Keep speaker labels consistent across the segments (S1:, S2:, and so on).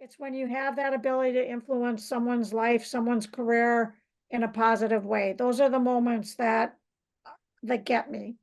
S1: It's when you have that ability to influence someone's life, someone's career in a positive way. Those are the moments that get me.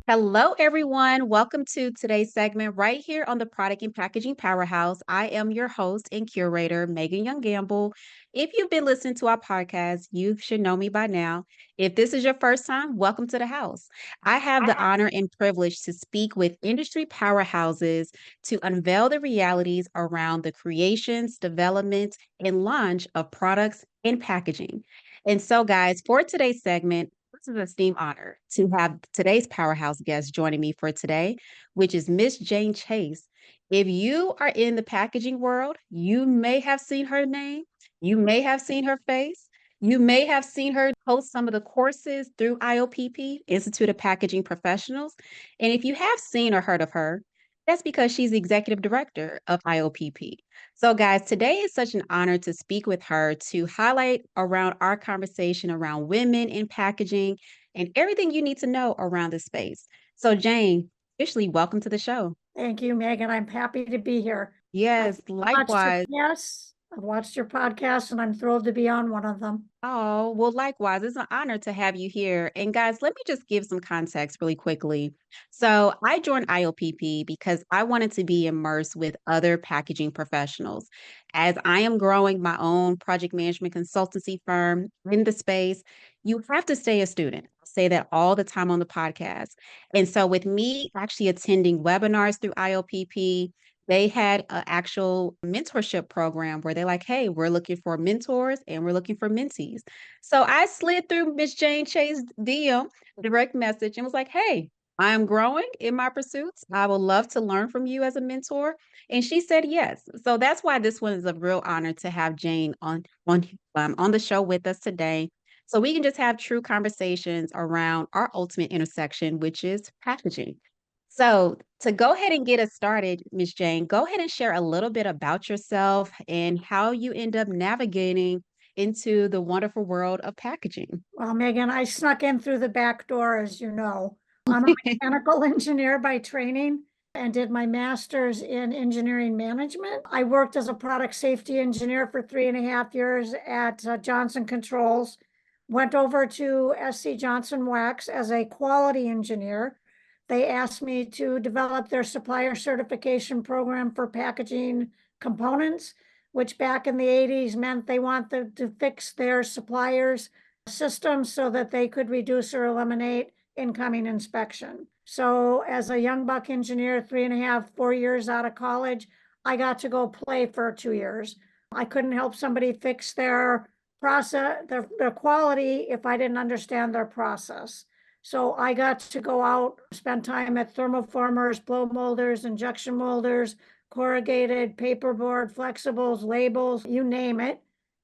S2: Hello, everyone. Welcome to today's segment right here on the Product and Packaging Powerhouse. I am your host and curator, Megan Young Gamble. If you've been listening to our podcast, you should know me by now. If this is your first time, welcome to the house. I have the honor and privilege to speak with industry powerhouses to unveil the realities around the creations, development, and launch of products and packaging. And so, guys, for today's segment, this is an esteemed honor to have today's powerhouse guest joining me for today, which is Miss Jane Chase. If you are in the packaging world, you may have seen her name, you may have seen her face, you may have seen her host some of the courses through IOPP, Institute of Packaging Professionals. And if you have seen or heard of her, that's because she's the executive director of IOPP. So, guys, today is such an honor to speak with her to highlight around our conversation around women in packaging and everything you need to know around this space. So, Jane, officially welcome to the show.
S1: Thank you, Megan. I'm happy to be here.
S2: Yes,
S1: Watched your
S2: likewise.
S1: yes, I've watched your podcast and I'm thrilled to be on one of them.
S2: Oh, well, likewise, it's an honor to have you here. And guys, let me just give some context really quickly. So, I joined IOPP because I wanted to be immersed with other packaging professionals. As I am growing my own project management consultancy firm in the space, you have to stay a student. I say that all the time on the podcast. And so, with me actually attending webinars through IOPP, they had an actual mentorship program where they're like, hey, we're looking for mentors and we're looking for mentees. So I slid through Miss Jane Chase DM direct message and was like, hey, I am growing in my pursuits. I would love to learn from you as a mentor. And she said yes. So that's why this one is a real honor to have Jane on the show with us today. So we can just have true conversations around our ultimate intersection, which is packaging. So, to go ahead and get us started, Miss Jane, go ahead and share a little bit about yourself and how you end up navigating into the wonderful world of packaging.
S1: Well, Megan, I snuck in through the back door, as you know. I'm a mechanical engineer by training and did my master's in engineering management. I worked as a product safety engineer for 3.5 years at Johnson Controls, went over to SC Johnson Wax as a quality engineer. They asked me to develop their supplier certification program for packaging components, which back in the 80s meant they wanted to fix their suppliers' systems so that they could reduce or eliminate incoming inspection. So as a young buck engineer, 3.5, 4 years out of college, I got to go play for 2 years. I couldn't help somebody fix their process, their quality if I didn't understand their process. So I got to go out, spend time at thermoformers, blow molders, injection molders, corrugated, paperboard, flexibles, labels, you name it.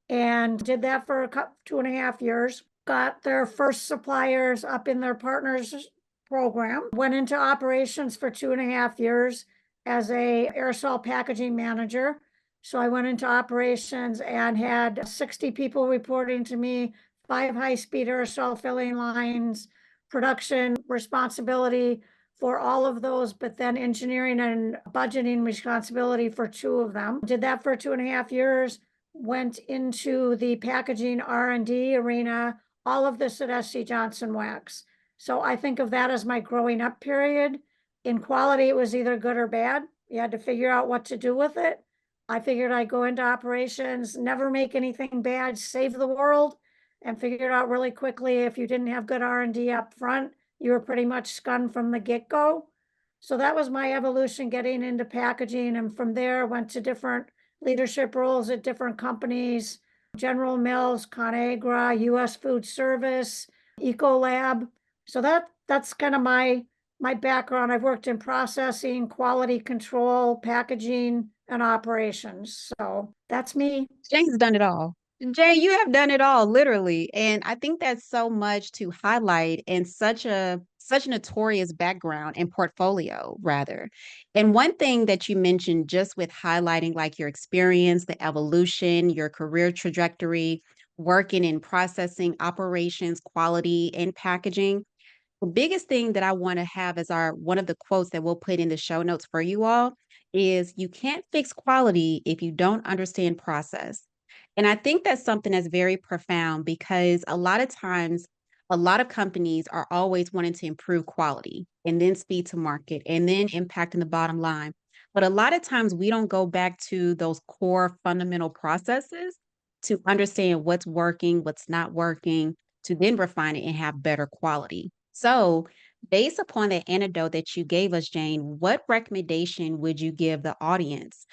S1: And did that for 2.5 years. Got their first suppliers up in their partners program. Went into operations for 2.5 years as a aerosol packaging manager. So I went into operations and had 60 people reporting to me, 5 high-speed aerosol filling lines, production responsibility for all of those, but then engineering and budgeting responsibility for 2 of them. Did that for 2.5 years, went into the packaging R&D arena, all of this at SC Johnson Wax. So I think of that as my growing up period. In quality, it was either good or bad. You had to figure out what to do with it. I figured I'd go into operations, never make anything bad, save the world, and figured out really quickly if you didn't have good R&D up front, you were pretty much scun from the get-go. So that was my evolution getting into packaging. And from there, went to different leadership roles at different companies, General Mills, ConAgra, US Food Service, Ecolab. So that's kind of my background. I've worked in processing, quality control, packaging, and operations. So that's me.
S2: Jane's done it all. Jane, you have done it all, literally. And I think that's so much to highlight in such a notorious background and portfolio, rather. And one thing that you mentioned just with highlighting like your experience, the evolution, your career trajectory, working in processing, operations, quality, and packaging. The biggest thing that I want to have as our one of the quotes that we'll put in the show notes for you all is you can't fix quality if you don't understand process. And I think that's something that's very profound because a lot of times, a lot of companies are always wanting to improve quality and then speed to market and then impacting the bottom line. But a lot of times we don't go back to those core fundamental processes to understand what's working, what's not working, to then refine it and have better quality. So, based upon the anecdote that you gave us, Jane, what recommendation would you give the audience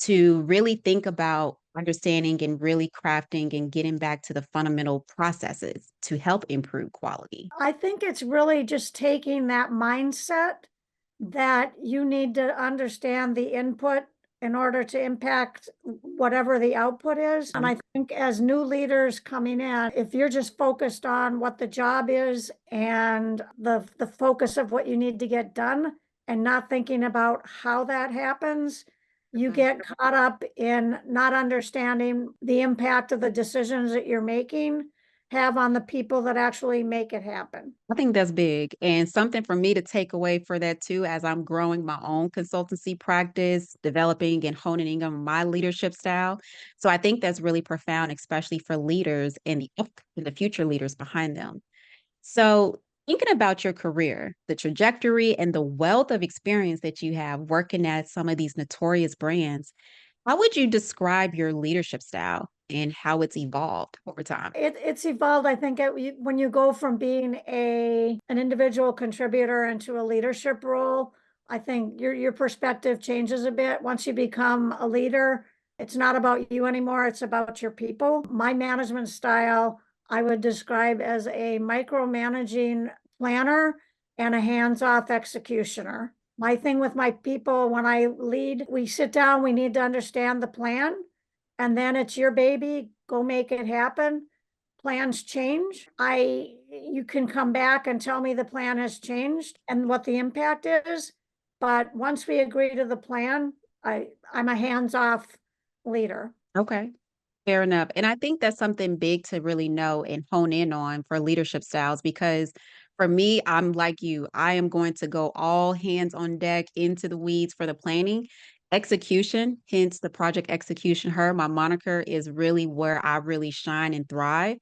S2: to really think about understanding and really crafting and getting back to the fundamental processes to help improve quality?
S1: I think it's really just taking that mindset that you need to understand the input in order to impact whatever the output is. And I think as new leaders coming in, if you're just focused on what the job is and the focus of what you need to get done and not thinking about how that happens, you get caught up in not understanding the impact of the decisions that you're making have on the people that actually make it happen.
S2: I think that's big and something for me to take away for that too as I'm growing my own consultancy practice, developing and honing in on my leadership style. So I think that's really profound, especially for leaders and the future leaders behind them. So thinking about your career, the trajectory and the wealth of experience that you have working at some of these notorious brands, how would you describe your leadership style and how it's evolved over time?
S1: It's evolved, I think, when you go from being an individual contributor into a leadership role, I think your perspective changes a bit. Once you become a leader, it's not about you anymore, it's about your people. My management style, I would describe as a micromanaging planner and a hands-off executioner. My thing with my people, when I lead, we sit down, we need to understand the plan, and then it's your baby, go make it happen. Plans change. You can come back and tell me the plan has changed and what the impact is. But once we agree to the plan, I'm a hands-off leader.
S2: Okay. Fair enough. And I think that's something big to really know and hone in on for leadership styles because for me, I'm like you. I am going to go all hands on deck into the weeds for the planning. Execution, hence the project execution, her, my moniker is really where I really shine and thrive.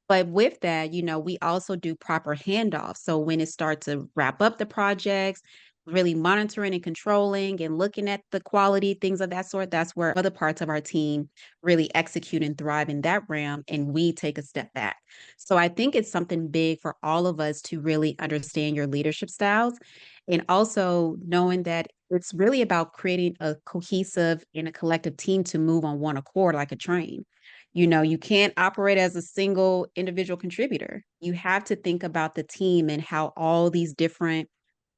S2: But with that, we also do proper handoffs. So when it starts to wrap up the projects, really monitoring and controlling and looking at the quality, things of that sort, that's where other parts of our team really execute and thrive in that realm. And we take a step back. So I think it's something big for all of us to really understand your leadership styles and also knowing that it's really about creating a cohesive and a collective team to move on one accord like a train. You can't operate as a single individual contributor. You have to think about the team and how all these different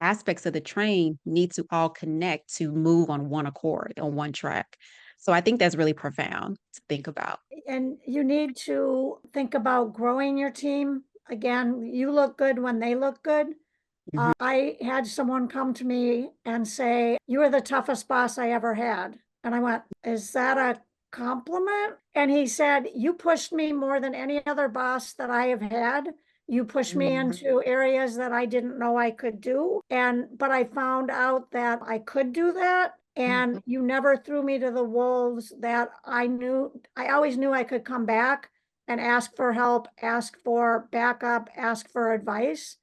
S2: aspects of the train need to all connect to move on one accord, on one track. So I think that's really profound to think about.
S1: And you need to think about growing your team. Again, you look good when they look good.
S2: Mhm.
S1: I had someone come to me and say, "You are the toughest boss I ever had." And I went, "Is that a compliment?" And he said, "You pushed me more than any other boss that I have had. You pushed me
S2: Mhm.
S1: into areas that I didn't know I could do. But I found out that I could do that. And you never threw me to the wolves that I always knew I could come back and ask for help, ask for backup, ask for advice.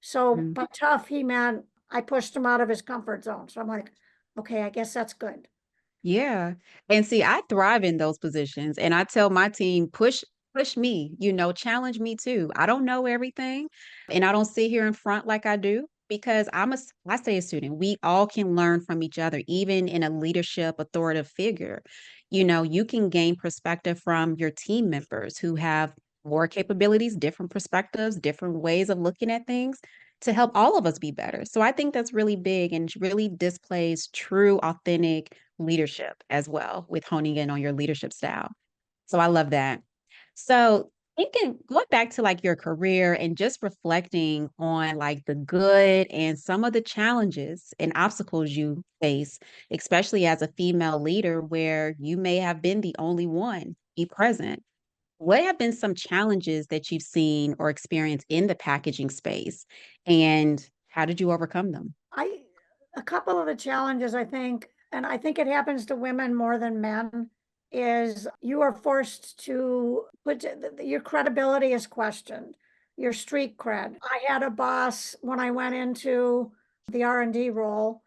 S1: So,
S2: Mhm.
S1: but tough, he meant I pushed him out of his comfort zone. So I'm like, okay, I guess that's good.
S2: Yeah. And see, I thrive in those positions and I tell my team, push me, challenge me too. I don't know everything and I don't sit here in front like I do. because I stay a student. We all can learn from each other, even in a leadership authoritative figure. You can gain perspective from your team members who have more capabilities, different perspectives, different ways of looking at things to help all of us be better. So I think that's really big and really displays true, authentic leadership as well with honing in on your leadership style. So I love that. So thinking going back to like your career and just reflecting on like the good and some of the challenges and obstacles you face, especially as a female leader where you may have been the only one be present. What have been some challenges that you've seen or experienced in the packaging space, and how did you overcome them?
S1: I a couple of the challenges I think, and I think it happens to women more than men, is you are forced to put your credibility is questioned, your street cred. I had a boss when I went into the R&D role,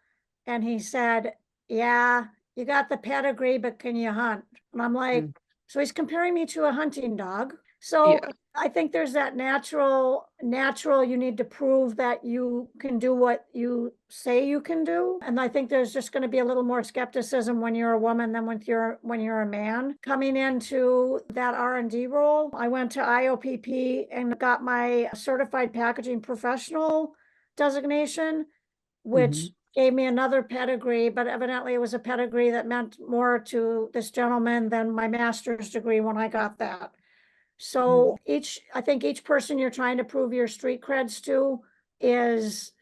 S1: and he said, "Yeah, you got the pedigree, but can you hunt?" And I'm like,
S2: Mm,
S1: so he's comparing me to a hunting dog.
S2: yeah.
S1: So I think there's that natural, you need to prove that you can do what you say you can do. And I think there's just going to be a little more skepticism when you're a woman than when you're a man. Coming into that R&D role, I went to IOPP and got my certified packaging professional designation, which
S2: Mhm,
S1: gave me another pedigree, but evidently it was a pedigree that meant more to this gentleman than my master's degree when I got that.
S2: mhm,
S1: So I think each person you're trying to prove your street creds to is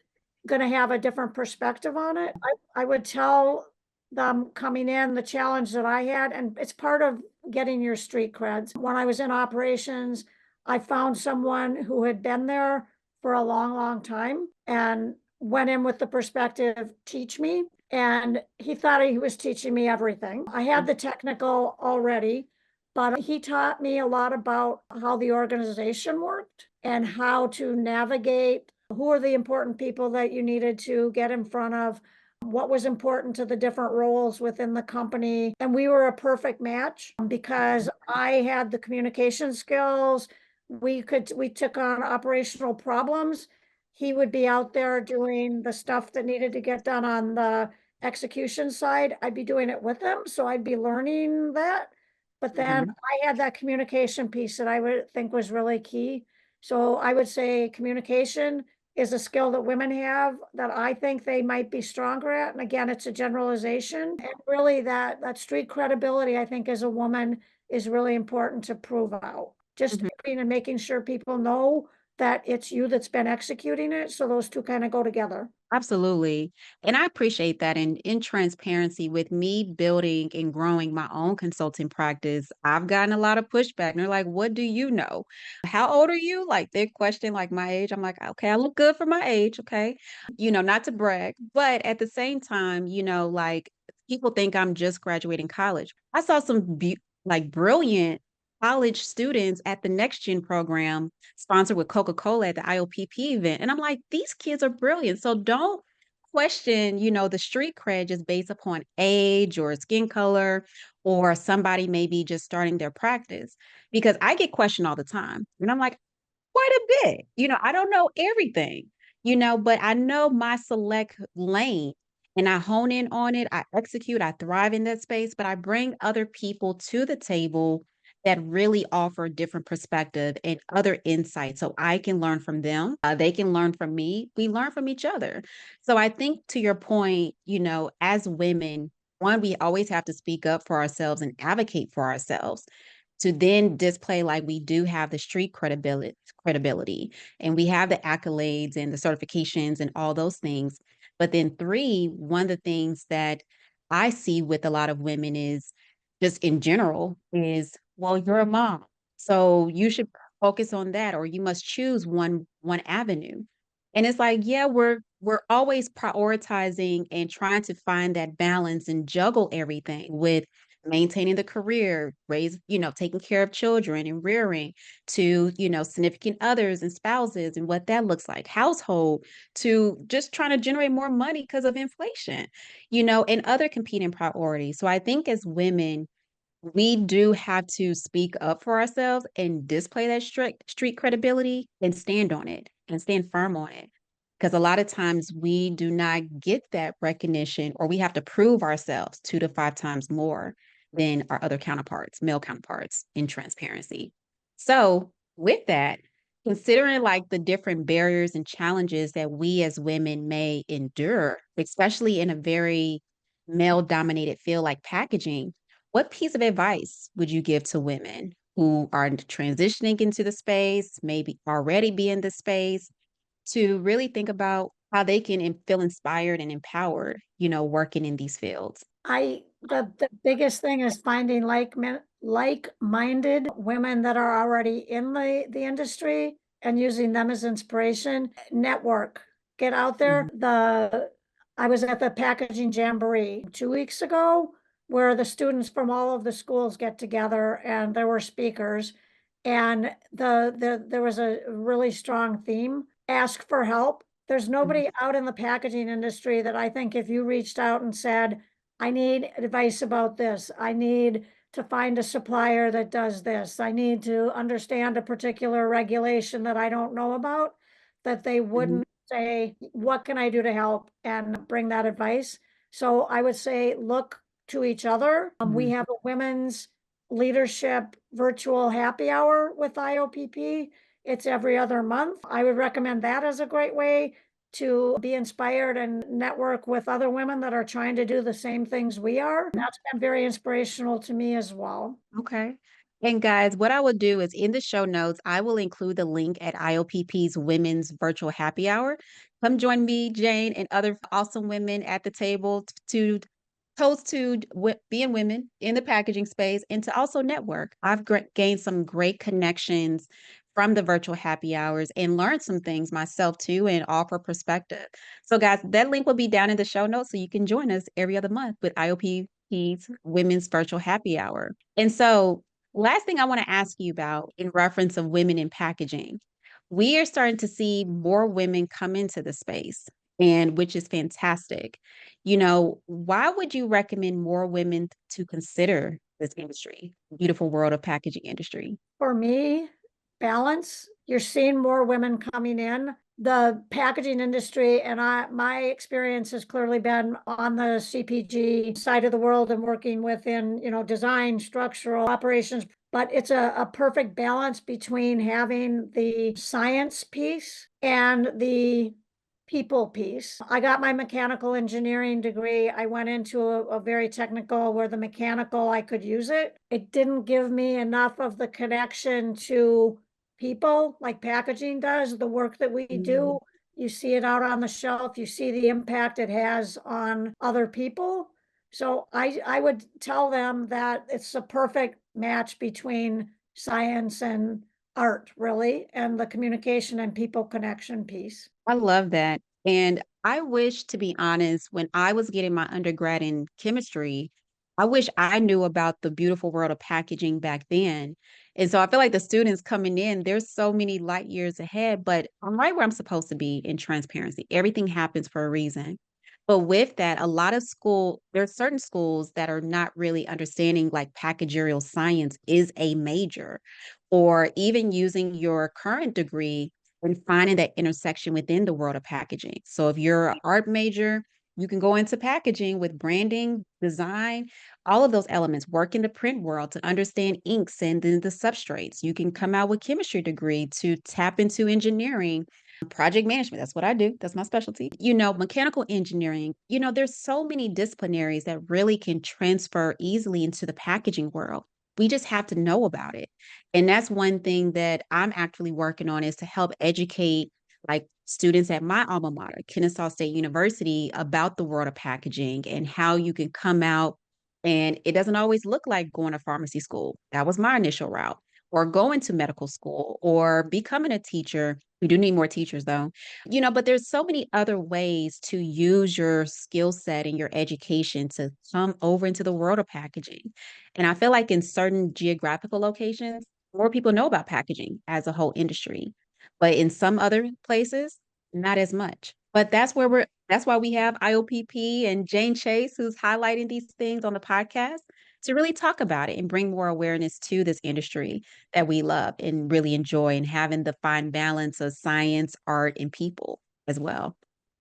S1: going to have a different perspective on it. I would tell them coming in the challenge that I had, and it's part of getting your street creds. When I was in operations, I found someone who had been there for a long, long time and went in with the perspective, teach me. And he thought he was teaching me everything. I had
S2: mm,
S1: the technical already, but he taught me a lot about how the organization worked and how to navigate who are the important people that you needed to get in front of, what was important to the different roles within the company. And we were a perfect match because I had the communication skills. We took on operational problems. He would be out there doing the stuff that needed to get done on the execution side. I'd be doing it with him, so I'd be learning that. But then
S2: mhm.
S1: I had that communication piece that I would think was really key. So I would say communication is a skill that women have that I think they might be stronger at. And again, it's a generalization. And really that street credibility, I think, as a woman is really important to prove out. Just
S2: Mhm.
S1: being and making sure people know that it's you that's been executing it. So those two kind of go together.
S2: Absolutely. And I appreciate that. And in transparency, with me building and growing my own consulting practice, I've gotten a lot of pushback. And they're like, what do you know? How old are you? Like they question like my age. I'm like, okay, I look good for my age. Okay. Not to brag, but at the same time, like people think I'm just graduating college. I saw some like brilliant college students at the Next Gen program sponsored with Coca-Cola at the IOPP event. And I'm like, these kids are brilliant. So don't question, the street cred just based upon age or skin color or somebody maybe just starting their practice. Because I get questioned all the time. And I'm like, quite a bit. I don't know everything, but I know my select lane and I hone in on it. I execute, I thrive in that space, but I bring other people to the table that really offer different perspective and other insights so I can learn from them. They can learn from me. We learn from each other. So I think to your point, as women, one, we always have to speak up for ourselves and advocate for ourselves to then display like we do have the street credibility and we have the accolades and the certifications and all those things. But then three, one of the things that I see with a lot of women is just in general is, well, you're a mom. So you should focus on that or you must choose one avenue. And it's like, yeah, we're always prioritizing and trying to find that balance and juggle everything with maintaining the career, taking care of children and rearing to, significant others and spouses and what that looks like, household to just trying to generate more money because of inflation, and other competing priorities. So I think as women, we do have to speak up for ourselves and display that street credibility and stand on it and stand firm on it. because a lot of times we do not get that recognition, or we have to prove ourselves 2 to 5 times more than our other counterparts, male counterparts, in transparency. So, with that, considering like the different barriers and challenges that we as women may endure, especially in a very male dominated field like packaging, what piece of advice would you give to women who are transitioning into the space, maybe already be in the space, to really think about how they can feel inspired and empowered, working in these fields?
S1: The biggest thing is finding like-minded women that are already in the industry and using them as inspiration. Network, get out there. I was at the packaging jamboree 2 weeks ago, where the students from all of the schools get together and there were speakers. And there was a really strong theme: ask for help. There's nobody out in the packaging industry that I think if you reached out and said, I need advice about this. I need to find a supplier that does this. I need to understand a particular regulation that I don't know about, that they
S2: Mhm.
S1: wouldn't say, what can I do to help, and bring that advice. So I would say, look to each other. We
S2: Mhm.
S1: have a women's leadership virtual happy hour with IOPP. It's every other month. I would recommend that as a great way to be inspired and network with other women that are trying to do the same things we are. That's been very inspirational to me as well.
S2: Okay. And guys, what I will do is in the show notes, I will include the link at IOPP's Women's Virtual Happy Hour. Come join me, Jane, and other awesome women at the table to toast to being women in the packaging space and to also network. I've gained some great connections from the virtual happy hours and learned some things myself too and offer perspective. So, guys, that link will be down in the show notes so you can join us every other month with IOPP's Women's Virtual Happy Hour. And so, last thing I want to ask you about in reference of women in packaging, we are starting to see more women come into the space, and which is fantastic. Why would you recommend more women to consider this industry, beautiful world of packaging industry?
S1: For me, balance. You're seeing more women coming in. The packaging industry, and my experience has clearly been on the CPG side of the world and working within, design, structural operations. But it's a perfect balance between having the science piece and the people piece. I got my mechanical engineering degree. I went into a very technical, where the mechanical, I could use it. It didn't give me enough of the connection to people like packaging does. The work that we
S2: Mhm.
S1: do, you see it out on the shelf, you see the impact it has on other people. So I would tell them that it's a perfect match between science and art, really, and the communication and people connection piece.
S2: I love that. And I wish, to be honest, when I was getting my undergrad in chemistry, I wish I knew about the beautiful world of packaging back then. And so I feel like the students coming in, there's so many light years ahead, but I'm right where I'm supposed to be in transparency. Everything happens for a reason. But with that, there are certain schools that are not really understanding like packagerial science is a major, or even using your current degree and finding that intersection within the world of packaging. So if you're an art major, you can go into packaging with branding, design, all of those elements, work in the print world to understand inks and then the substrates. You can come out with chemistry degree to tap into engineering, project management. That's what I do. That's my specialty. Mechanical engineering. There's so many disciplinaries that really can transfer easily into the packaging world. We just have to know about it. And that's one thing that I'm actually working on, is to help educate like students at my alma mater, Kennesaw State University, about the world of packaging and how you can come out. And it doesn't always look like going to pharmacy school. That was my initial route, or going to medical school, or becoming a teacher. We do need more teachers though. But there's so many other ways to use your skill set and your education to come over into the world of packaging. And I feel like in certain geographical locations, more people know about packaging as a whole industry. But in some other places, not as much. But that's why we have IOPP and Jane Chase, who's highlighting these things on the podcast to really talk about it and bring more awareness to this industry that we love and really enjoy, and having the fine balance of science, art, and people. as well.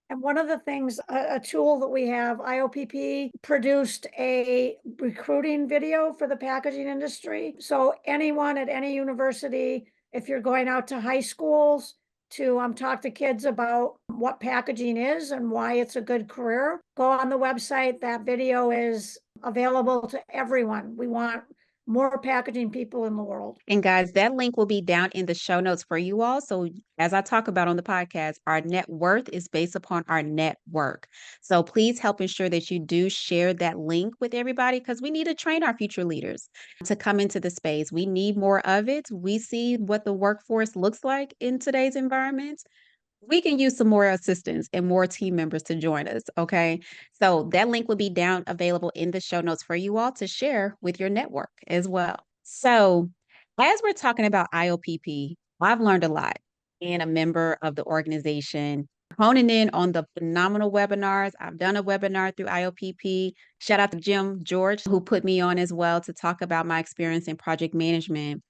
S1: And one of the things, a tool that we have, IOPP produced a recruiting video for the packaging industry. So anyone at any university, if you're going out to high schools to talk to kids about what packaging is and why it's a good career, go on the website. That video is available to everyone. We want more packaging people in the world.
S2: And guys, that link will be down in the show notes for you all. So, as I talk about on the podcast, our net worth is based upon our network. So, please help ensure that you do share that link with everybody because we need to train our future leaders to come into the space. We need more of it. We see what the workforce looks like in today's environment. We can use some more assistance and more team members to join us. Okay. So that link will be down available in the show notes for you all to share with your network as well. So, as we're talking about IOPP, I've learned a lot being a member of the organization, honing in on the phenomenal webinars. I've done a webinar through IOPP. Shout out to Jim George, who put me on as well to talk about my experience in project management.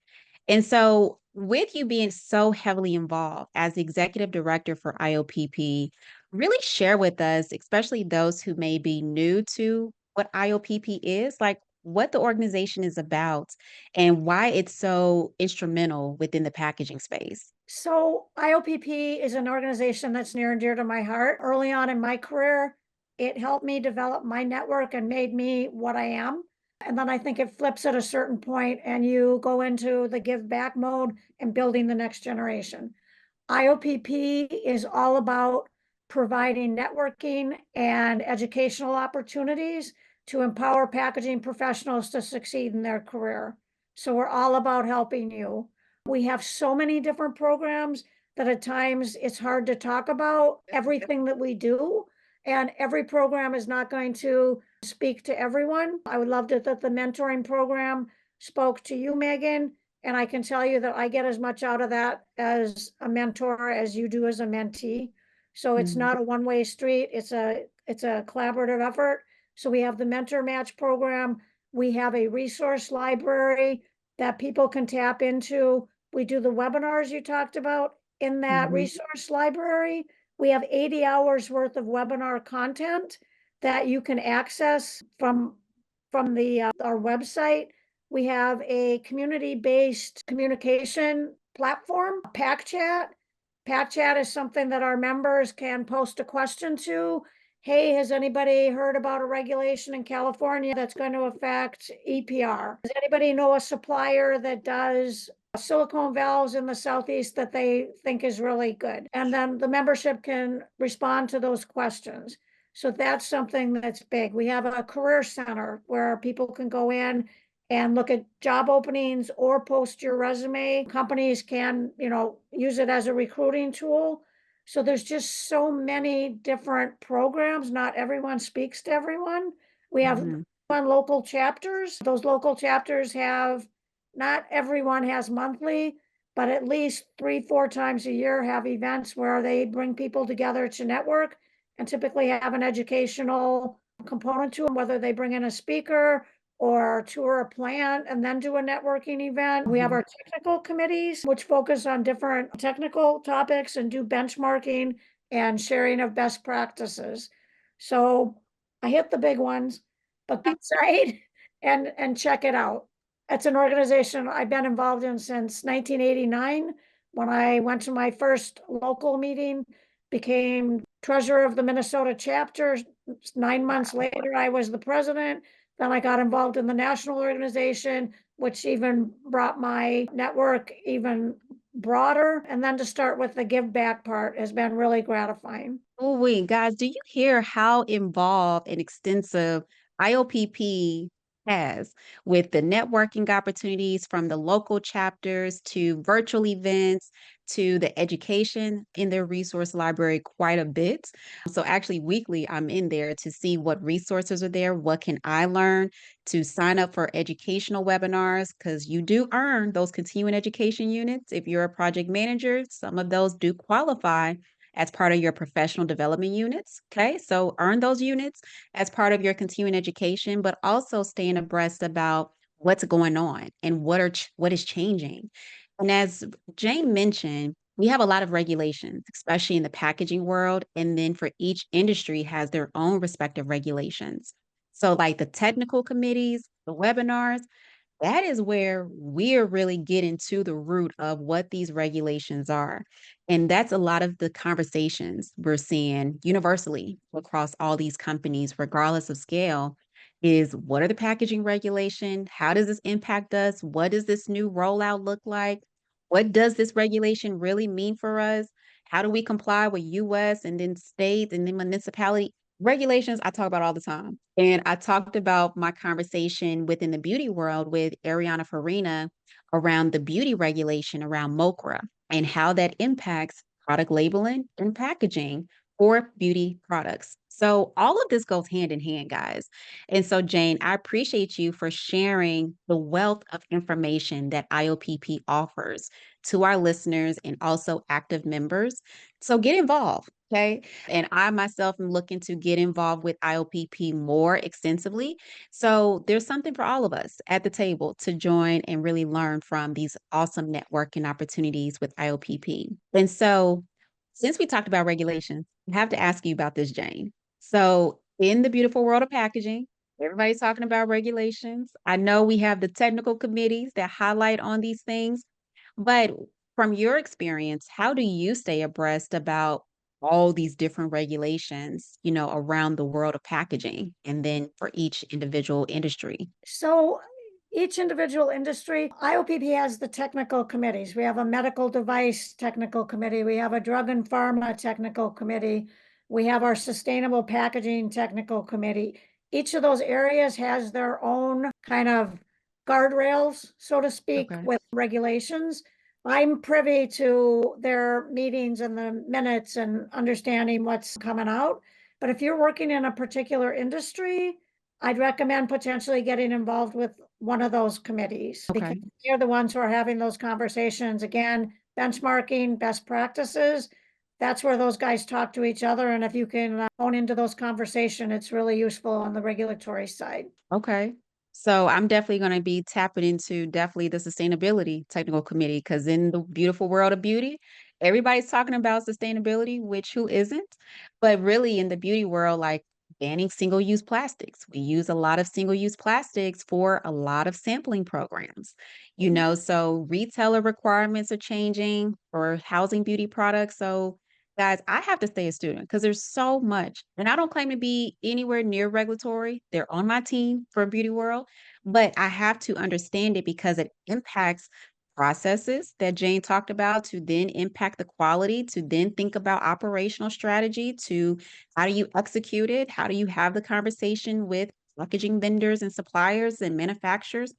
S2: And so, with you being so heavily involved as the executive director for IOPP, really share with us, especially those who may be new to what IOPP is, like what the organization is about and why it's so instrumental within the packaging space.
S1: So IOPP is an organization that's near and dear to my heart. Early on in my career, it helped me develop my network and made me what I am. And then I think it flips at a certain point and you go into the give back mode and building the next generation. IOPP is all about providing networking and educational opportunities to empower packaging professionals to succeed in their career. So we're all about helping you. We have so many different programs that at times it's hard to talk about everything that we do. And every program is not going to speak to everyone. I would love that the mentoring program spoke to you, Megan. And I can tell you that I get as much out of that as a mentor as you do as a mentee. So it's
S2: Mhm.
S1: not a one-way street. It's a collaborative effort. So we have the mentor match program. We have a resource library that people can tap into. We do the webinars you talked about in that
S2: Mhm.
S1: resource library. We have 80 hours worth of webinar content that you can access from the our website. We have a community-based communication platform, PackChat. PackChat is something that our members can post a question to. Hey, has anybody heard about a regulation in California that's going to affect EPR? Does anybody know a supplier that does silicone valves in the Southeast that they think is really good? And then the membership can respond to those questions. So that's something that's big. We have a career center where people can go in and look at job openings or post your resume. Companies can, use it as a recruiting tool. So there's just so many different programs. Not everyone speaks to everyone. We have
S2: Mhm.
S1: local chapters. Those local chapters have, not everyone has monthly, but at least 3, 4 times a year have events where they bring people together to network and typically have an educational component to them, whether they bring in a speaker or tour a plant and then do a networking event. We have
S2: Mhm.
S1: our technical committees, which focus on different technical topics and do benchmarking and sharing of best practices. So I hit the big ones, but go outside and check it out. It's an organization I've been involved in since 1989 when I went to my first local meeting, became treasurer of the Minnesota chapter. 9 months later, I was the president. Then I got involved in the national organization, which even brought my network even broader. And then to start with the give back part has been really gratifying.
S2: Oh, wait, guys, do you hear how involved and extensive IOPP has with the networking opportunities from the local chapters to virtual events to the education in their resource library quite a bit? So, actually, weekly, I'm in there to see what resources are there, what can I learn, to sign up for educational webinars, because you do earn those continuing education units. If you're a project manager, some of those do qualify as part of your professional development units. Okay, so earn those units as part of your continuing education, but also staying abreast about what's going on and what is changing. And as Jane mentioned, we have a lot of regulations, especially in the packaging world. And then for each industry has their own respective regulations. So like the technical committees, the webinars, that is where we're really getting to the root of what these regulations are. And that's a lot of the conversations we're seeing universally across all these companies, regardless of scale, is what are the packaging regulation? How does this impact us? What does this new rollout look like? What does this regulation really mean for us? How do we comply with US and then states and then municipality? Regulations I talk about all the time. And I talked about my conversation within the beauty world with Ariana Farina around the beauty regulation around MOCRA and how that impacts product labeling and packaging for beauty products. So all of this goes hand in hand, guys. And so, Jane, I appreciate you for sharing the wealth of information that IOPP offers to our listeners and also active members. So get involved. Okay. And I myself am looking to get involved with IOPP more extensively. So there's something for all of us at the table to join and really learn from these awesome networking opportunities with IOPP. And so, since we talked about regulations, I have to ask you about this, Jane. So, in the beautiful world of packaging, everybody's talking about regulations. I know we have the technical committees that highlight on these things, but from your experience, how do you stay abreast about all these different regulations, around the world of packaging and then for each individual industry?
S1: So each individual industry, IOPP has the technical committees. We have a medical device technical committee. We have a drug and pharma technical committee. We have our sustainable packaging technical committee. Each of those areas has their own kind of guardrails, so to speak,
S2: Okay.
S1: with regulations. I'm privy to their meetings and the minutes and understanding what's coming out. But if you're working in a particular industry, I'd recommend potentially getting involved with one of those committees because
S2: Okay.
S1: they're the ones who are having those conversations. Again, benchmarking, best practices. That's where those guys talk to each other. And if you can hone into those conversations, it's really useful on the regulatory side.
S2: Okay. So I'm definitely going to be tapping into definitely the sustainability technical committee because in the beautiful world of beauty, everybody's talking about sustainability, which who isn't? But really in the beauty world, like banning single-use plastics. We use a lot of single-use plastics for a lot of sampling programs. So retailer requirements are changing for housing beauty products. So guys, I have to stay a student because there's so much. And I don't claim to be anywhere near regulatory. They're on my team for Beauty World, but I have to understand it because it impacts processes that Jane talked about to then impact the quality, to then think about operational strategy, to how do you execute it? How do you have the conversation with packaging vendors and suppliers and manufacturers?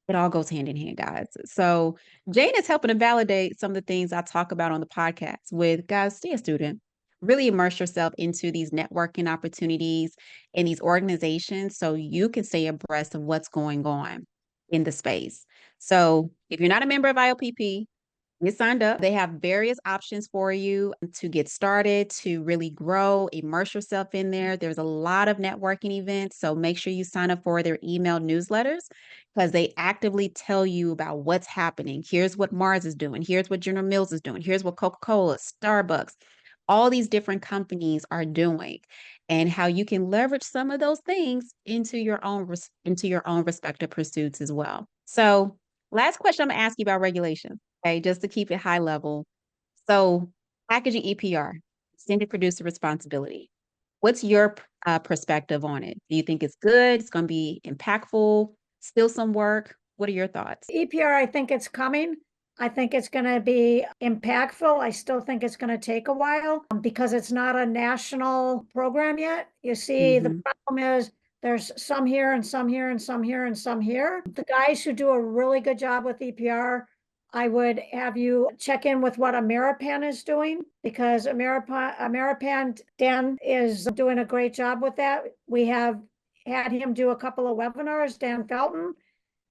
S2: It all goes hand in hand, guys. So Jane is helping to validate some of the things I talk about on the podcast with guys, stay a student. Really immerse yourself into these networking opportunities and these organizations so you can stay abreast of what's going on in the space. So if you're not a member of IOPP, get signed up. They have various options for you to get started, to really grow, immerse yourself in there. There's a lot of networking events. So make sure you sign up for their email newsletters because they actively tell you about what's happening. Here's what Mars is doing. Here's what General Mills is doing. Here's what Coca-Cola, Starbucks, all these different companies are doing and how you can leverage some of those things into your own respective pursuits as well. So last question I'm going to ask you about regulation. Okay, just to keep it high level. So, packaging EPR, extended producer responsibility. What's your perspective on it? Do you think it's good? It's going to be impactful? Still some work? What are your thoughts?
S1: EPR, I think it's coming. I think it's going to be impactful. I still think it's going to take a while because it's not a national program yet. You see, the
S2: Hmm.
S1: problem is there's some here and some here and some here and some here. The guys who do a really good job with EPR, I would have you check in with what Ameripan is doing because Ameripan Dan is doing a great job with that. We have had him do a couple of webinars, Dan Felton.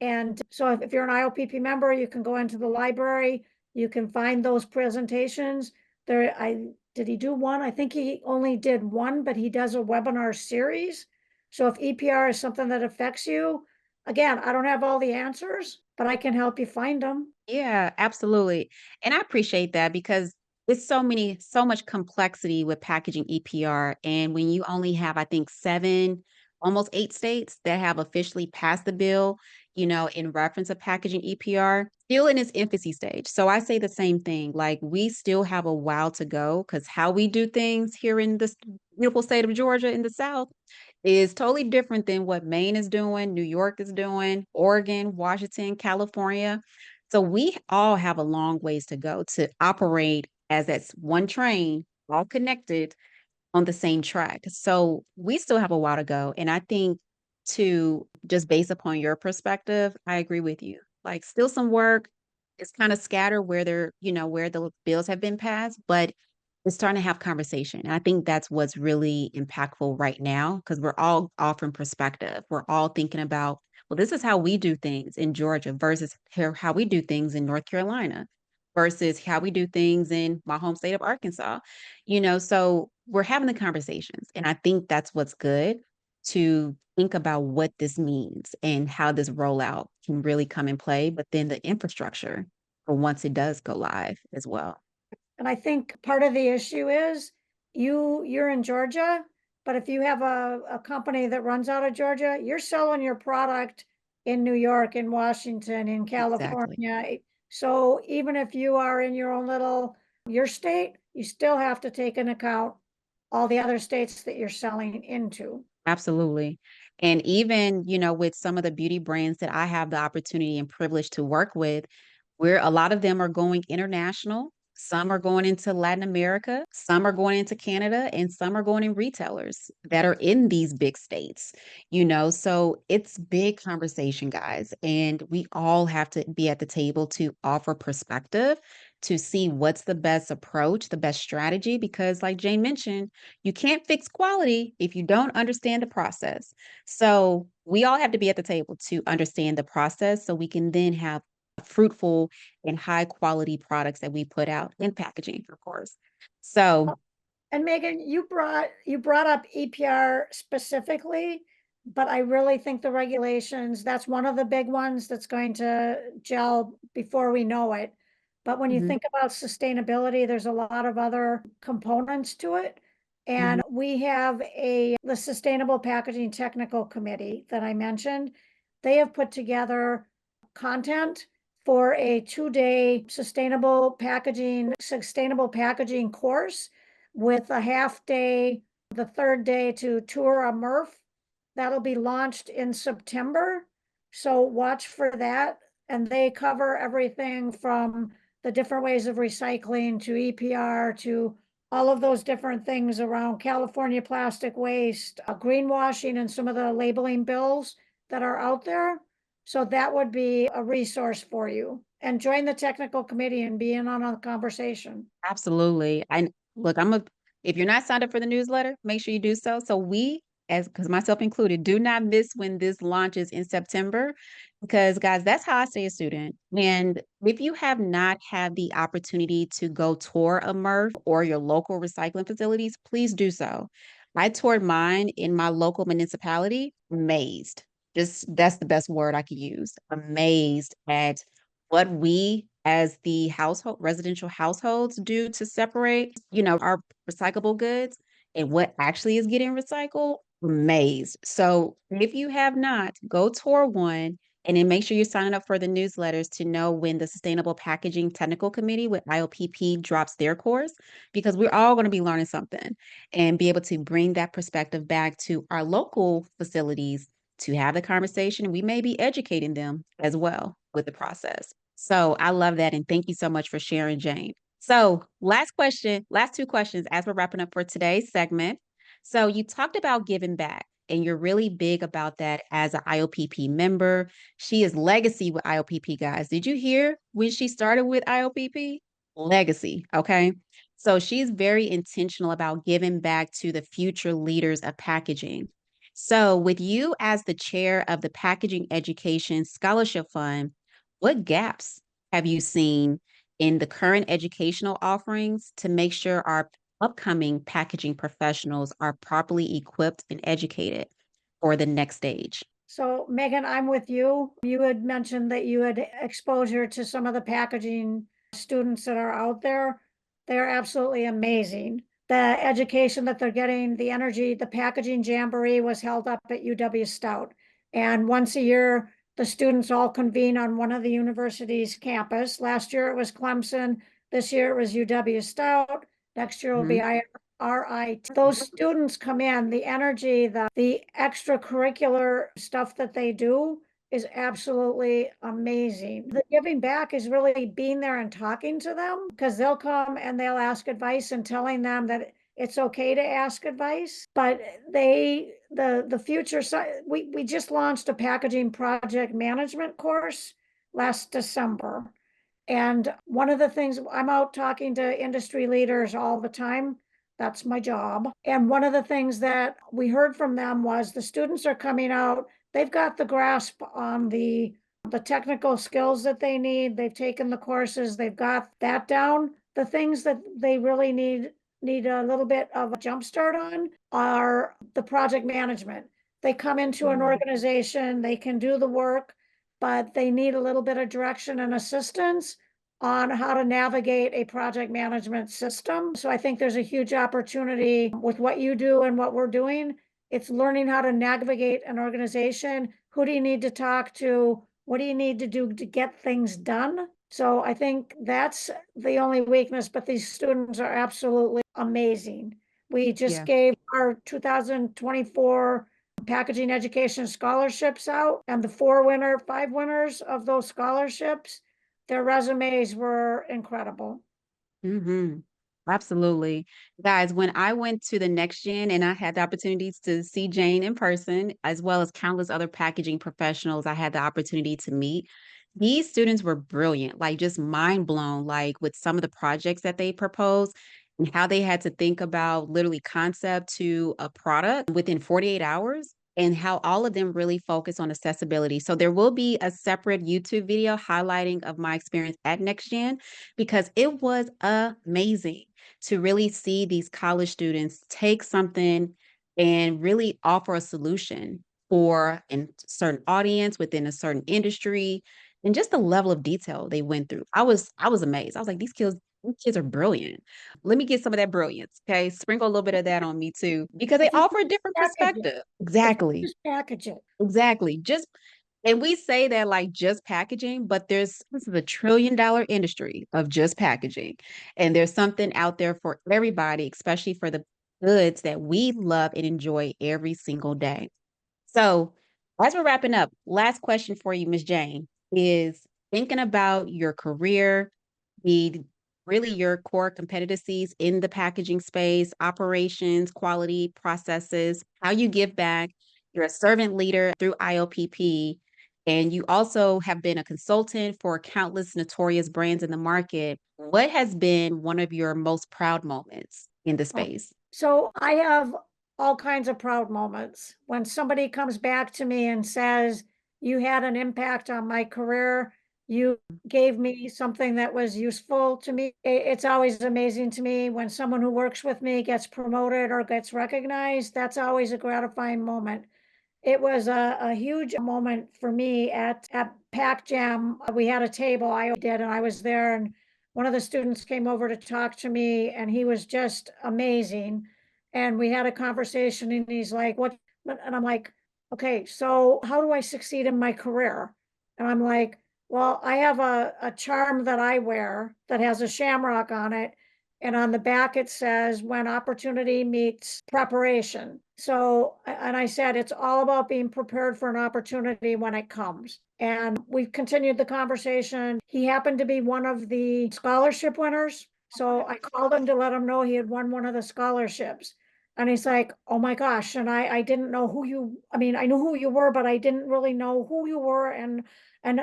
S1: And so if you're an IOPP member, you can go into the library, you can find those presentations. Did he do one? I think he only did one, but he does a webinar series. So if EPR is something that affects you, again, I don't have all the answers, but I can help you find them.
S2: Yeah, absolutely. And I appreciate that because it's so much complexity with packaging EPR. And when you only have, I think, seven, almost eight states that have officially passed the bill, in reference of packaging EPR, still in its infancy stage. So I say the same thing. Like we still have a while to go because how we do things here in this beautiful state of Georgia in the South is totally different than what Maine is doing, New York is doing, Oregon, Washington, California. So we all have a long ways to go to operate as that's one train, all connected on the same track. So we still have a while to go. And I think to just based upon your perspective, I agree with you. Like still some work. It's kind of scattered where where the bills have been passed, but it's starting to have conversation. And I think that's what's really impactful right now because we're all offering perspective. We're all thinking about, well, this is how we do things in Georgia versus how we do things in North Carolina versus how we do things in my home state of Arkansas. So we're having the conversations. And I think that's what's good to think about what this means and how this rollout can really come in play, but then the infrastructure for once it does go live as well.
S1: And I think part of the issue is you're in Georgia, but if you have a company that runs out of Georgia, you're selling your product in New York, in Washington, in
S2: Exactly.
S1: California. So even if you are in your own your state, you still have to take into account all the other states that you're selling into.
S2: Absolutely. And even, with some of the beauty brands that I have the opportunity and privilege to work with, where a lot of them are going international, some are going into Latin America, some are going into Canada, and some are going in retailers that are in these big states. So it's big conversation, guys. And we all have to be at the table to offer perspective to see what's the best approach, the best strategy, because like Jane mentioned, you can't fix quality if you don't understand the process. So we all have to be at the table to understand the process so we can then have fruitful and high quality products that we put out in packaging, of course. So,
S1: And Megan, you brought up EPR specifically, but I really think the regulations, that's one of the big ones that's going to gel before we know it. But when you
S2: mhm,
S1: think about sustainability, there's a lot of other components to it.
S2: mhm,
S1: And we have the Sustainable Packaging Technical Committee that I mentioned. They have put together content for a 2-day sustainable packaging course with a half day, the third day to tour a MRF. That'll be launched in September. So watch for that. And they cover everything from the different ways of recycling to EPR to all of those different things around California plastic waste, greenwashing, and some of the labeling bills that are out there. So that would be a resource for you. And join the technical committee and be in on a conversation.
S2: absolutely. And look, if you're not signed up for the newsletter, make sure you do so. So we, as because myself included, do not miss when this launches in September, because guys, that's how I stay a student. And if you have not had the opportunity to go tour a MRF or your local recycling facilities, please do so. I toured mine in my local municipality, amazed. Just that's the best word I could use. Amazed at what we as the household residential households do to separate, our recyclable goods and what actually is getting recycled, amazed. So if you have not, go tour one and then make sure you're signing up for the newsletters to know when the Sustainable Packaging Technical Committee with IOPP drops their course, because we're all going to be learning something and be able to bring that perspective back to our local facilities to have the conversation. We may be educating them as well with the process. So I love that. And thank you so much for sharing, Jane. So, last two questions as we're wrapping up for today's segment. So, you talked about giving back, and you're really big about that as an IOPP member. She is legacy with IOPP, guys. Did you hear when she started with IOPP? Legacy. Okay. So, she's very intentional about giving back to the future leaders of packaging. So, with you as the chair of the Packaging Education Scholarship Fund, what gaps have you seen in the current educational offerings to make sure our upcoming packaging professionals are properly equipped and educated for the next stage?
S1: So Megan, I'm with you. You had mentioned that you had exposure to some of the packaging students that are out there. They're absolutely amazing. The education that they're getting, the energy, the packaging jamboree was held up at UW Stout. And once a year, the students all convene on one of the university's campus. Last year it was Clemson. This year it was UW Stout. Next year will be RIT. Those students come in, the energy, the extracurricular stuff that they do is absolutely amazing. The giving back is really being there and talking to them because they'll come and they'll ask advice and telling them that it's okay to ask advice. But the future, we just launched a packaging project management course last December. And one of the things, I'm out talking to industry leaders all the time. That's my job. And one of the things that we heard from them was the students are coming out, they've got the grasp on the technical skills that they need. They've taken the courses, they've got that down. The things that they really need a little bit of a jump start on are the project management. They come into an organization, they can do the work, but they need a little bit of direction and assistance on how to navigate a project management system. So I think there's a huge opportunity with what you do and what we're doing. It's learning how to navigate an organization. Who do you need to talk to? What do you need to do to get things done? So I think that's the only weakness, but these students are absolutely amazing. We just
S2: Yeah.
S1: gave our 2024 packaging education scholarships out, and the five winners of those scholarships, their resumes were incredible.
S2: Mm-hmm. Absolutely. Guys, when I went to the Next Gen and I had the opportunities to see Jane in person, as well as countless other packaging professionals I had the opportunity to meet, these students were brilliant, like just mind blown, like with some of the projects that they proposed and how they had to think about literally concept to a product within 48 hours. And how all of them really focus on accessibility. So there will be a separate YouTube video highlighting of my experience at NextGen because it was amazing to really see these college students take something and really offer a solution for a certain audience within a certain industry and just the level of detail they went through. I was amazed. I was like, these kids are brilliant. Let me get some of that brilliance. Okay. Sprinkle a little bit of that on me too, because they
S1: If you
S2: offer a different
S1: package it,
S2: perspective.
S1: if you
S2: Exactly.
S1: just package it,
S2: Exactly. Just and we say that like just packaging, but this is a $1 trillion industry of just packaging. And there's something out there for everybody, especially for the goods that we love and enjoy every single day. So, as we're wrapping up, last question for you, Miss Jane, is thinking about your career, the really your core competencies in the packaging space, operations, quality, processes, how you give back. You're a servant leader through IOPP, and you also have been a consultant for countless notorious brands in the market. What has been one of your most proud moments in the space?
S1: so I have all kinds of proud moments. When somebody comes back to me and says, you had an impact on my career, you gave me something that was useful to me. It's always amazing to me when someone who works with me gets promoted or gets recognized. That's always a gratifying moment. It was a huge moment for me at Pack Jam. We had a table I did, and I was there, and one of the students came over to talk to me, and he was just amazing. And we had a conversation, and he's like, "What?" And I'm like, "Okay, so how do I succeed in my career?" And I'm like, "Well, I have a charm that I wear that has a shamrock on it, and on the back it says, when opportunity meets preparation. So, and I said, it's all about being prepared for an opportunity when it comes. And we continued the conversation. He happened to be one of the scholarship winners. So I called him to let him know he had won one of the scholarships. And he's like, oh my gosh. And I didn't know I mean, I knew who you were, but I didn't really know who you were. And, and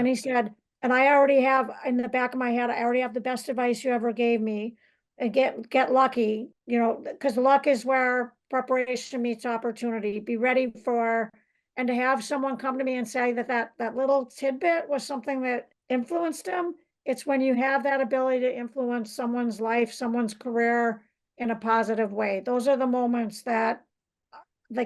S1: he said, and I already have in the back of my head, I already have the best advice you ever gave me. And get lucky, because luck is where preparation meets opportunity. Be ready for, and to have someone come to me and say that little tidbit was something that influenced him. It's when you have that ability to influence someone's life, someone's career in a positive way. Those are the moments that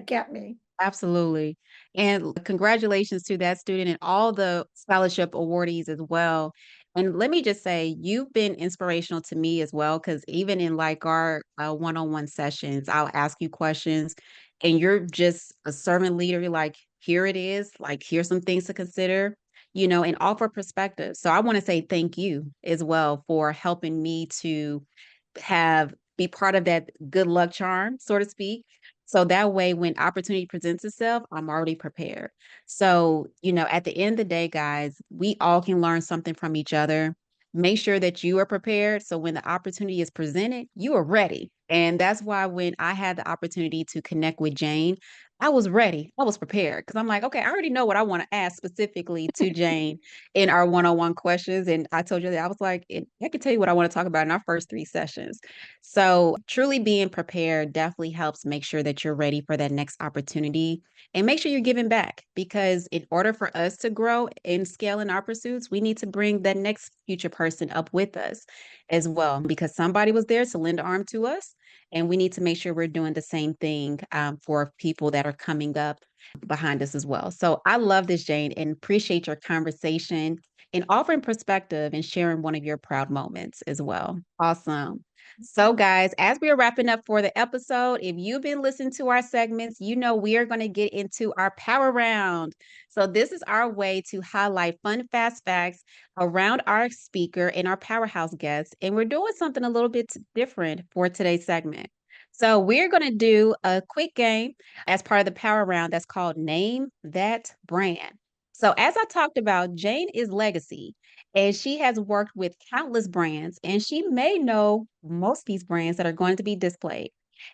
S1: get me.
S2: Absolutely. And congratulations to that student and all the scholarship awardees as well. And let me just say, you've been inspirational to me as well, because even in like our one-on-one sessions, I'll ask you questions and you're just a servant leader. You're like, here it is, like, here's some things to consider, and offer perspective. So I want to say thank you as well for helping me to be part of that good luck charm, so to speak. So that way, when opportunity presents itself, I'm already prepared. So, at the end of the day, guys, we all can learn something from each other. Make sure that you are prepared. So when the opportunity is presented, you are ready. And that's why when I had the opportunity to connect with Jane, I was ready. I was prepared because I'm like, okay, I already know what I want to ask specifically to Jane in our one-on-one questions. And I told you that I was like, I can tell you what I want to talk about in our first 3 sessions. So truly being prepared definitely helps make sure that you're ready for that next opportunity and make sure you're giving back because in order for us to grow and scale in our pursuits, we need to bring that next future person up with us as well because somebody was there to lend an arm to us. And we need to make sure we're doing the same thing for people that are coming up behind us as well. So I love this, Jane, and appreciate your conversation and offering perspective and sharing one of your proud moments as well. Awesome. So, guys, as we are wrapping up for the episode, if you've been listening to our segments, we are going to get into our power round. So, this is our way to highlight fun, fast facts around our speaker and our powerhouse guests. And we're doing something a little bit different for today's segment. So, we're going to do a quick game as part of the power round that's called Name That Brand. So, as I talked about, Jane is legacy and she has worked with countless brands, and she may know most of these brands that are going to be displayed.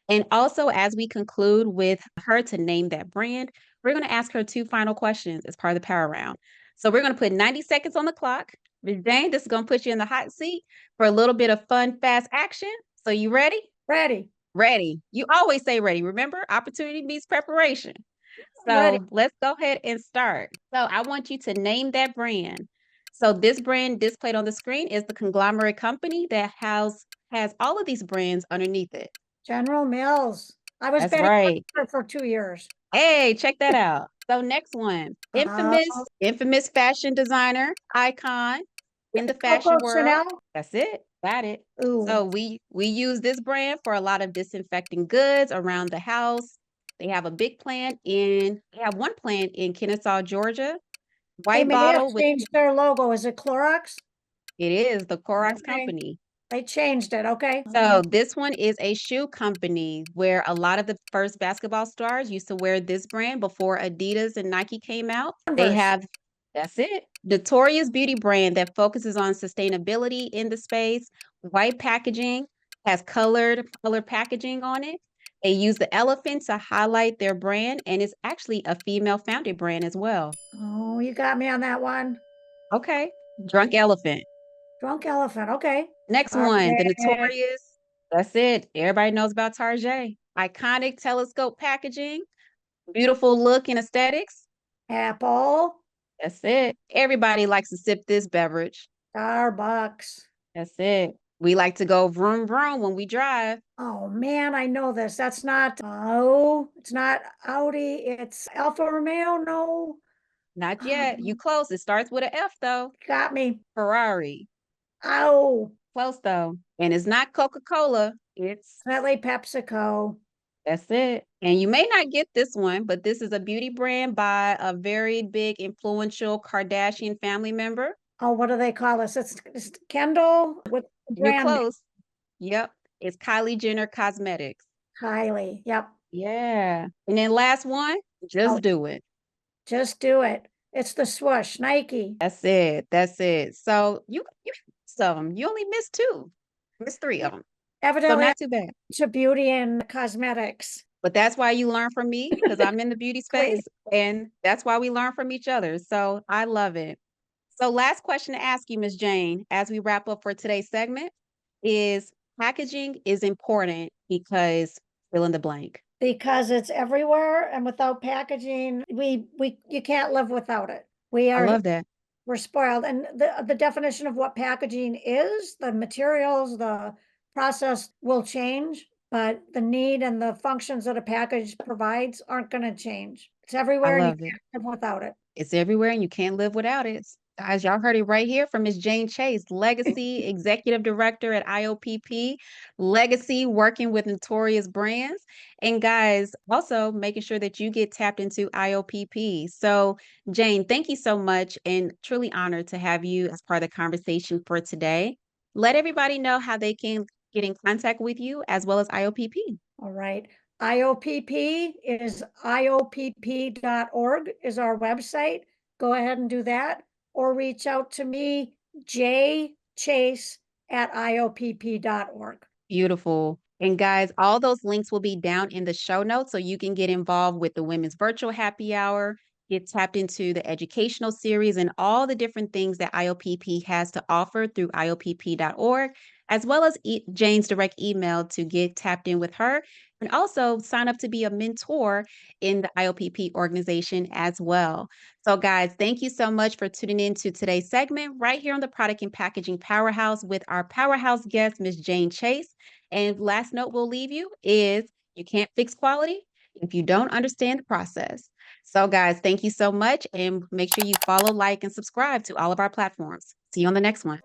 S2: And also, as we conclude with her to name that brand, we're going to ask her 2 final questions as part of the power round. So we're going to put 90 seconds on the clock. Ms. Jane, this is going to put you in the hot seat for a little bit of fun, fast action. So you ready?
S1: Ready,
S2: Ready. You always say ready. Remember, opportunity meets preparation.
S1: ready.
S2: So let's go ahead and start. So I want you to name that brand. So this brand displayed on the screen is the conglomerate company that has all of these brands underneath it.
S1: General Mills. I was
S2: That's
S1: Betty
S2: right.
S1: Crocker for 2 years.
S2: Hey, check that out. So next one,
S1: Uh,
S2: infamous fashion designer icon in the fashion
S1: Coco
S2: world.
S1: Chanel.
S2: That's it. Got it.
S1: Ooh,
S2: So we use this brand for a lot of disinfecting goods around the house. They have one plant in Kennesaw, Georgia.
S1: they
S2: White
S1: may have
S2: bottle with
S1: changed their logo. Is it Clorox?
S2: it is the Clorox
S1: Okay,
S2: company.
S1: they changed it. Okay.
S2: So this one is a shoe company where a lot of the first basketball stars used to wear this brand before Adidas and Nike came out. They
S1: Converse.
S2: have That's it. Notorious beauty brand that focuses on sustainability in the space. White packaging has colored packaging on it. They use the elephant to highlight their brand, and it's actually a female founded brand as well.
S1: Oh, you got me on that one.
S2: Okay. Drunk elephant.
S1: Drunk elephant. Okay.
S2: Next one, the
S1: Target,
S2: notorious. That's it. Everybody knows about Target. Iconic telescope packaging, beautiful look and aesthetics.
S1: Apple,
S2: That's it. Everybody likes to sip this beverage.
S1: Starbucks.
S2: That's it. We like to go vroom vroom when we drive.
S1: Oh man, I know this. That's not, oh, it's not Audi. It's Alfa Romeo. No.
S2: Not yet. You
S1: Um,
S2: close. It starts with an F though.
S1: got me.
S2: Ferrari.
S1: Oh,
S2: Close though. And it's not Coca-Cola. It's
S1: Nestle PepsiCo.
S2: That's it. And you may not get this one, but this is a beauty brand by a very big influential Kardashian family member.
S1: Oh, what do they call this? It's Kendall with the
S2: You're
S1: brand
S2: close. Yep. It's Kylie Jenner Cosmetics.
S1: Kylie. Yep.
S2: Yeah. And then last one,
S1: Oh,
S2: just do it.
S1: just do it. It's the swoosh, Nike.
S2: That's it. That's it. So you some. You only missed 2. Missed 3 of them. So
S1: Evidently, I'm
S2: not too bad.
S1: into beauty and cosmetics.
S2: But that's why you learn from me because I'm in the beauty
S1: Clearly.
S2: space and that's why we learn from each other. So I love it. So last question to ask you, Miss Jane, as we wrap up for today's segment is packaging is important because fill in the blank.
S1: Because it's everywhere and without packaging, you can't live without it. We
S2: I
S1: are
S2: love that.
S1: we're spoiled. And the definition of what packaging is, the materials, the process will change, but the need and the functions that a package provides aren't going to change. It's everywhere and you
S2: love it.
S1: can't live without it.
S2: It's everywhere and you can't live without it. Guys, y'all heard it right here from Ms. Jane Chase, Legacy Executive Director at IOPP, Legacy working with notorious brands. And guys, also making sure that you get tapped into IOPP. So, Jane, thank you so much and truly honored to have you as part of the conversation for today. Let everybody know how they can get in contact with you as well as IOPP.
S1: All right. IOPP is IOPP.org is our website. Go ahead and do that, or reach out to me, jchase@IOPP.org.
S2: Beautiful. And guys, all those links will be down in the show notes so you can get involved with the Women's Virtual Happy Hour, get tapped into the educational series and all the different things that IOPP has to offer through IOPP.org, as well as Jane's direct email to get tapped in with her. And also sign up to be a mentor in the IOPP organization as well. So, guys, thank you so much for tuning in to today's segment right here on the Product and Packaging Powerhouse with our powerhouse guest, Ms. Jane Chase. And last note we'll leave you is you can't fix quality if you don't understand the process. So, guys, thank you so much. And make sure you follow, like, and subscribe to all of our platforms. See you on the next one.